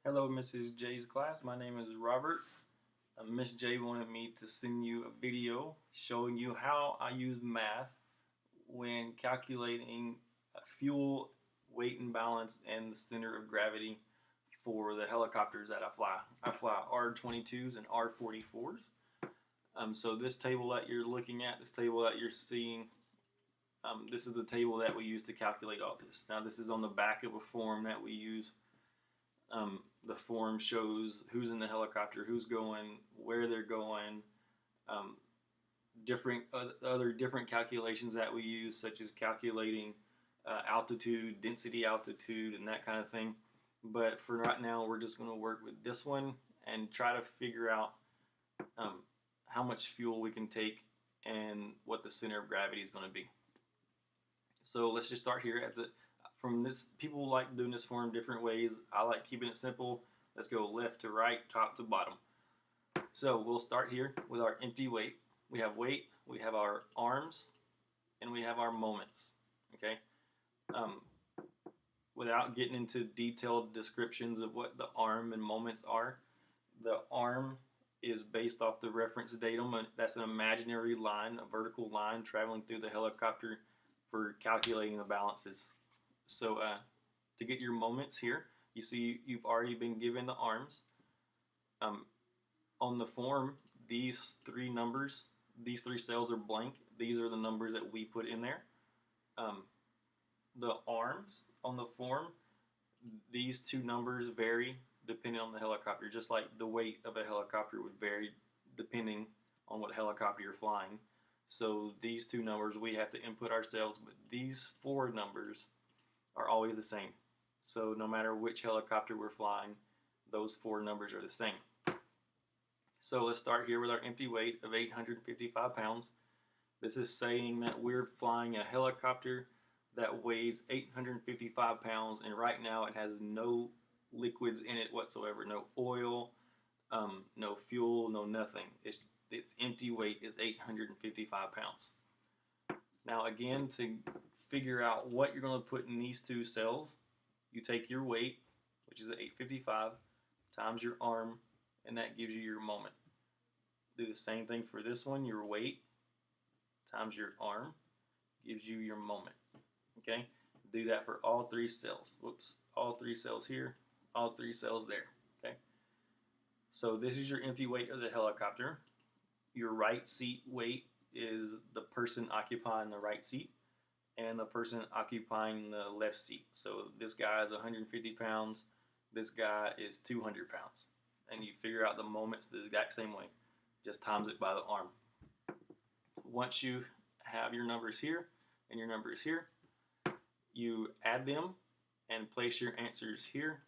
Hello, Mrs. J's class. My name is Robert. Miss J wanted me to send you a video showing you how I use math when calculating fuel, weight and balance, and the center of gravity for the helicopters that I fly. I fly R-22s and R-44s. So this table that you're looking at, this table that you're seeing, this is the table that we use to calculate all this. Now this is on the back of a form that we use. The form shows who's in the helicopter, who's going, where they're going, um, different other different calculations that we use, such as calculating altitude, density altitude, and that kind of thing. But for right now, we're just going to work with this one and try to figure out um, how much fuel we can take and what the center of gravity is going to be. So let's just start here at the from this. People like doing this form different ways. I like keeping it simple. Let's go left to right, top to bottom. So we'll start here with our empty weight. We have weight, we have our arms, and we have our moments. Okay. Um, Without getting into detailed descriptions of what the arm and moments are, the arm is based off the reference datum. That's an imaginary line, a vertical line traveling through the helicopter for calculating the balances. So to get your moments here, you see you've already been given the arms. Um, on the form, these three numbers, these three cells are blank. These are the numbers that we put in there. Um, the arms on the form, these two numbers vary depending on the helicopter, just like the weight of a helicopter would vary depending on what helicopter you're flying. So these two numbers we have to input ourselves, but these four numbers are always the same. So no matter which helicopter we're flying, those four numbers are the same. So let's start here with our empty weight of 855 pounds. This is saying that we're flying a helicopter that weighs 855 pounds, and right now it has no liquids in it whatsoever. No oil, no fuel, no nothing. Its empty weight is 855 pounds. Now again, to figure out what you're going to put in these two cells, you take your weight, which is 855, times your arm, and that gives you your moment. Do the same thing for this one. Your weight times your arm gives you your moment. Okay? Do that for all three cells. Whoops. All three cells here, all three cells there. Okay? So this is your empty weight of the helicopter. Your right seat weight is the person occupying the right seat and the person occupying the left seat. So this guy is 150 pounds. This guy is 200 pounds. And you figure out the moments the exact same way. Just times it by the arm. Once you have your numbers here and your numbers here, you add them and place your answers here,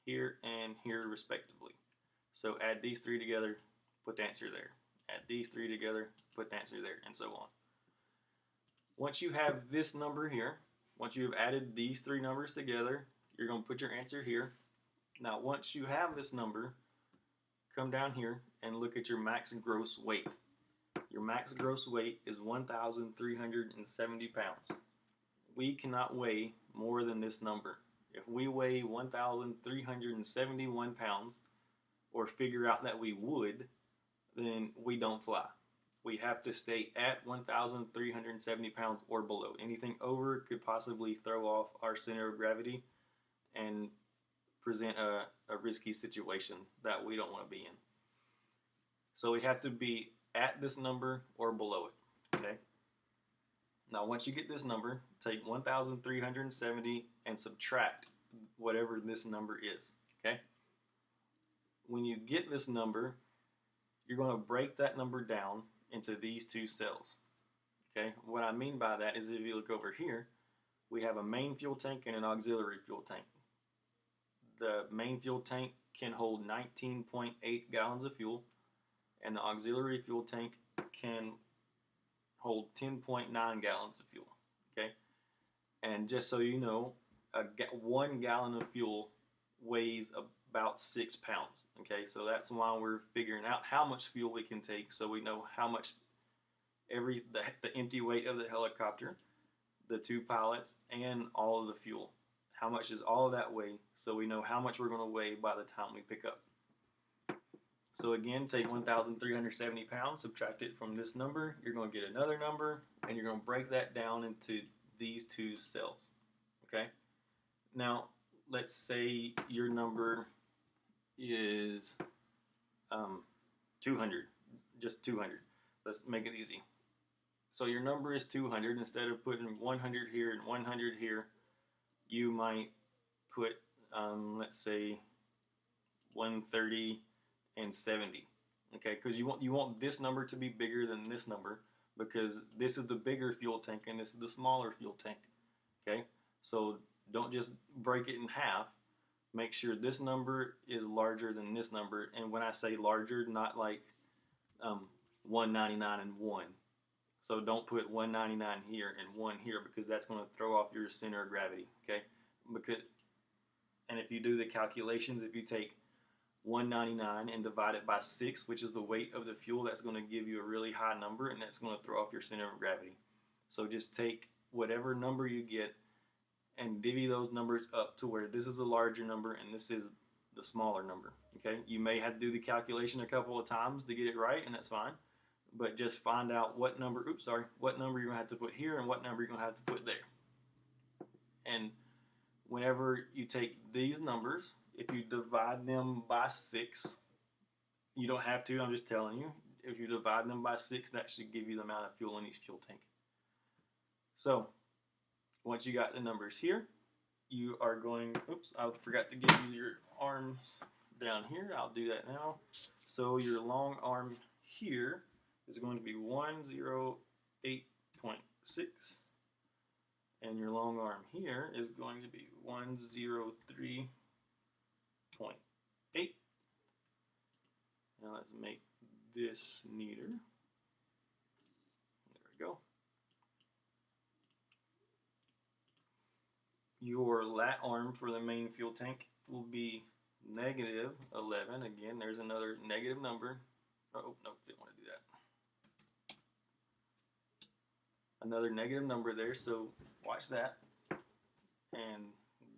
here, and here respectively. So add these three together, put the answer there. Add these three together, put the answer there, and so on. Once you have this number here, once you have added these three numbers together, you're going to put your answer here. Now once you have this number, come down here and look at your max gross weight. Your max gross weight is 1,370 pounds. We cannot weigh more than this number. If we weigh 1,371 pounds, or figure out that we would, then we don't fly. We have to stay at 1,370 pounds or below. Anything over could possibly throw off our center of gravity and present a risky situation that we don't want to be in. So we have to be at this number or below it. Okay. Now once you get this number, take 1,370 and subtract whatever this number is. Okay. When you get this number, you're going to break that number down into these two cells. Okay. What I mean by that is if you look over here, we have a main fuel tank and an auxiliary fuel tank. The main fuel tank can hold 19.8 gallons of fuel, and the auxiliary fuel tank can hold 10.9 gallons of fuel. Okay, and just so you know, 1 gallon of fuel weighs about 6 pounds. Okay, so that's why we're figuring out how much fuel we can take, so we know how much the empty weight of the helicopter, the two pilots, and all of the fuel, how much does all of that weigh, so we know how much we're going to weigh by the time we pick up. So again, take 1,370 pounds, subtract it from this number, you're going to get another number, and you're going to break that down into these two cells. Okay? Now, let's say your number is 200, just 200. Let's make it easy. So your number is 200. Instead of putting 100 here and 100 here, you might put, let's say, 130 and 70. Okay, because you want this number to be bigger than this number, because this is the bigger fuel tank and this is the smaller fuel tank. Okay, so don't just break it in half. Make sure this number is larger than this number, and when I say larger, not like 199 and 1. So don't put 199 here and 1 here, because that's going to throw off your center of gravity. Okay, and if you do the calculations, if you take 199 and divide it by 6, which is the weight of the fuel, that's going to give you a really high number, and that's going to throw off your center of gravity. So just take whatever number you get and divvy those numbers up to where this is a larger number and this is the smaller number. Okay, you may have to do the calculation a couple of times to get it right, and that's fine. But just find out what number, what number you're going to have to put here and what number you're going to have to put there. And whenever you take these numbers, if you divide them by 6, you don't have to, I'm just telling you. If you divide them by 6, that should give you the amount of fuel in each fuel tank. So, once you got the numbers here, you are going, I forgot to give you your arms down here. I'll do that now. So your long arm here is going to be 108.6. And your long arm here is going to be 103.8. Now let's make this neater. There we go. Your lat arm for the main fuel tank will be -11. Again, there's another negative number. Oh, no, didn't want to do that. Another negative number there, so watch that. And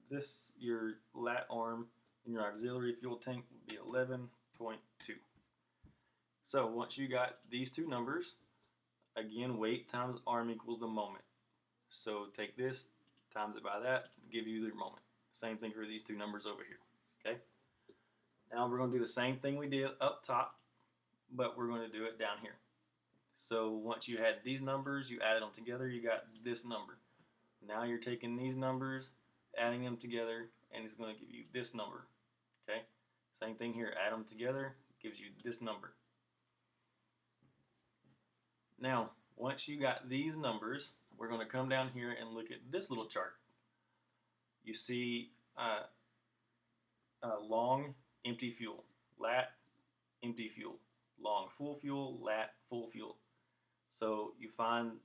this, your lat arm in your auxiliary fuel tank will be 11.2. So once you got these two numbers, again, weight times arm equals the moment. So take this, times it by that, give you the moment. Same thing for these two numbers over here. Okay. Now we're going to do the same thing we did up top, but we're going to do it down here. So once you had these numbers, you added them together, you got this number. Now you're taking these numbers, adding them together, and it's going to give you this number. Okay. Same thing here. Add them together, gives you this number. Now, once you got these numbers, we're going to come down here and look at this little chart. You see long, empty fuel, lat, empty fuel, long, full fuel, lat, full fuel. So you find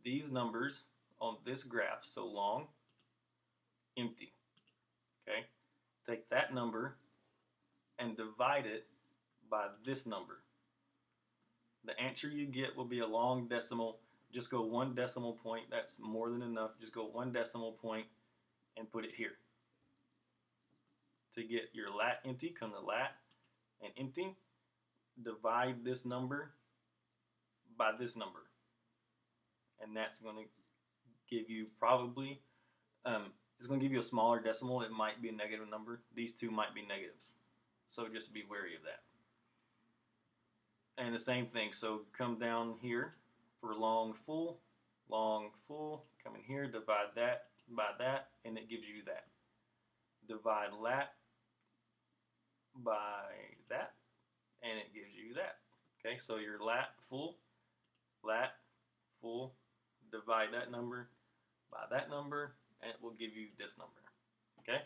these numbers on this graph. So long, empty. Okay? Take that number and divide it by this number. The answer you get will be a long decimal. Just go 1 decimal point. That's more than enough. Just go 1 decimal point and put it here. To get your lat empty, come to lat and empty. Divide this number by this number. And that's going to give you probably, it's going to give you a smaller decimal. It might be a negative number. These two might be negatives. So just be wary of that. And the same thing, so come down here for long, full, come in here, divide that by that, and it gives you that. Divide lat by that, and it gives you that. Okay, so your lat, full, divide that number by that number, and it will give you this number. Okay?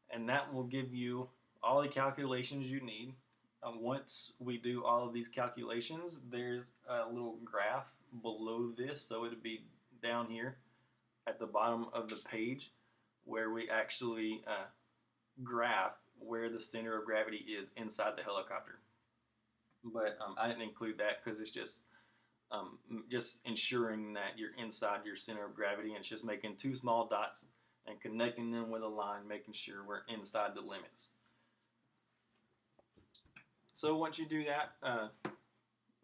And that will give you all the calculations you need. Once we do all of these calculations, there's a little graph below this, so it would be down here at the bottom of the page where we actually graph where the center of gravity is inside the helicopter. But I didn't include that because it's just ensuring that you're inside your center of gravity, and it's just making 2 small dots and connecting them with a line, making sure we're inside the limits. So once you do that,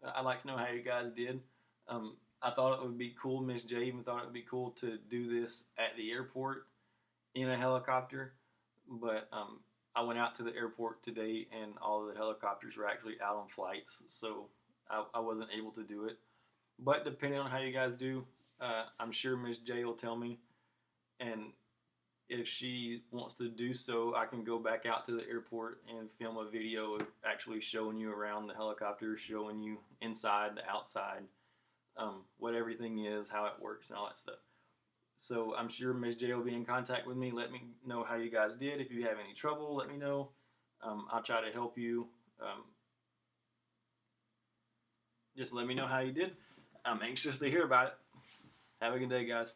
I'd like to know how you guys did. I thought it would be cool. Miss J even thought it would be cool to do this at the airport in a helicopter, but I went out to the airport today and all of the helicopters were actually out on flights, so I wasn't able to do it. But depending on how you guys do, I'm sure Miss J will tell me, and if she wants to do so, I can go back out to the airport and film a video of actually showing you around the helicopter, showing you inside, the outside, what everything is, how it works, and all that stuff. So I'm sure Ms. J will be in contact with me. Let me know how you guys did. If you have any trouble, let me know. I'll try to help you. Just let me know how you did. I'm anxious to hear about it. Have a good day, guys.